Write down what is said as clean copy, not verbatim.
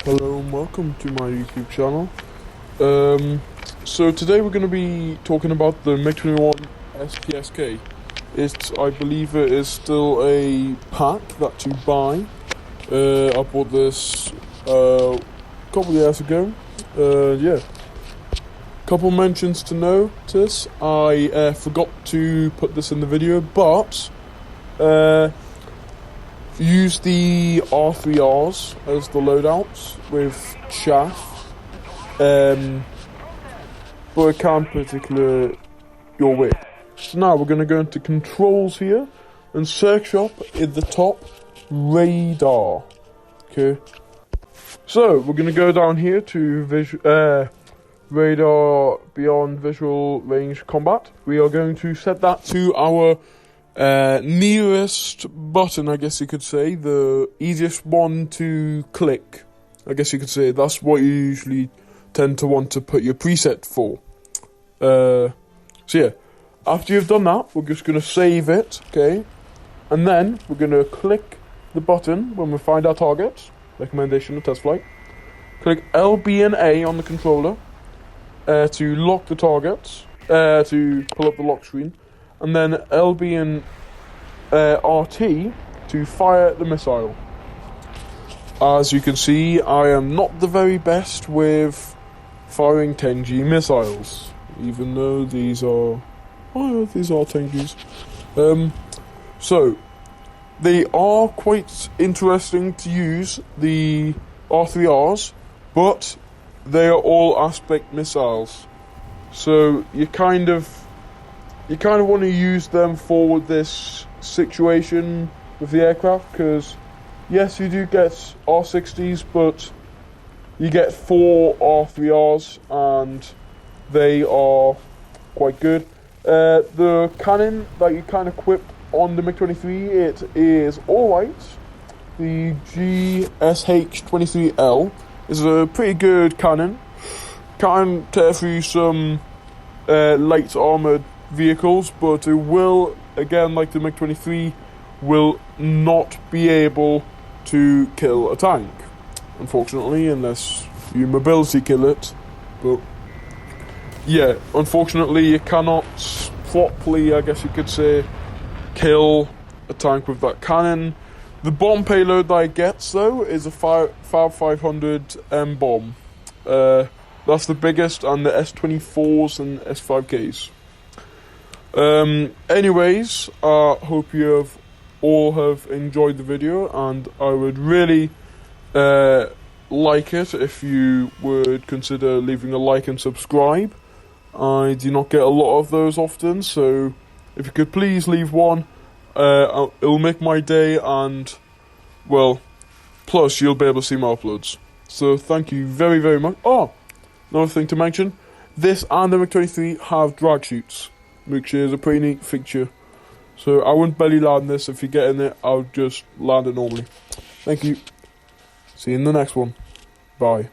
Hello and welcome to my YouTube channel. So today we're going to be talking about the MiG-21 SPS-K. I believe it is still a pack that you buy. I bought this a couple of years ago. Yeah. Couple mentions to notice. I forgot to put this in the video, but use the R3Rs as the loadouts with chaff, but it can't particular your way. So now we're going to go into controls here and search up in the top radar. Okay, so we're going to go down here to radar beyond visual range combat. We are going to set that to our nearest button, I guess you could say, the easiest one to click. I guess you could say that's what you usually tend to want to put your preset for. So yeah, after you've done that, we're just going to save it, okay? And then we're going to click the button when we find our target. Recommendation of test flight. Click LB and A on the controller to lock the targets, to pull up the lock screen. And then LB and RT to fire the missile. As you can see, I am not the very best with firing 10G missiles, even though these are 10Gs. So they are quite interesting to use, the R3Rs, but they are all aspect missiles. So you kind of want to use them for this situation with the aircraft, because yes, you do get R60s, but you get 4 R3Rs and they are quite good. The cannon that you can equip on the MiG-23, it is alright. The GSH-23L is a pretty good cannon. Can tear through some light armoured vehicles, but it will, again, like the MiG-23, will not be able to kill a tank, unfortunately, unless you mobility kill it. But yeah, unfortunately, you cannot properly, I guess you could say, kill a tank with that cannon. The bomb payload that it gets, though, is a Fab 500M bomb. That's the biggest, and the S24s and S5Ks. Anyways, I hope you all have enjoyed the video, and I would really like it if you would consider leaving a like and subscribe. I do not get a lot of those often, so if you could please leave one, it'll make my day, and well, plus you'll be able to see my uploads. So thank you very, very much. Oh, another thing to mention, this and the MiG-23 have drag chutes, which is a pretty neat feature. So I wouldn't belly land this. If you get in it, I'll just land it normally. Thank you. See you in the next one. Bye.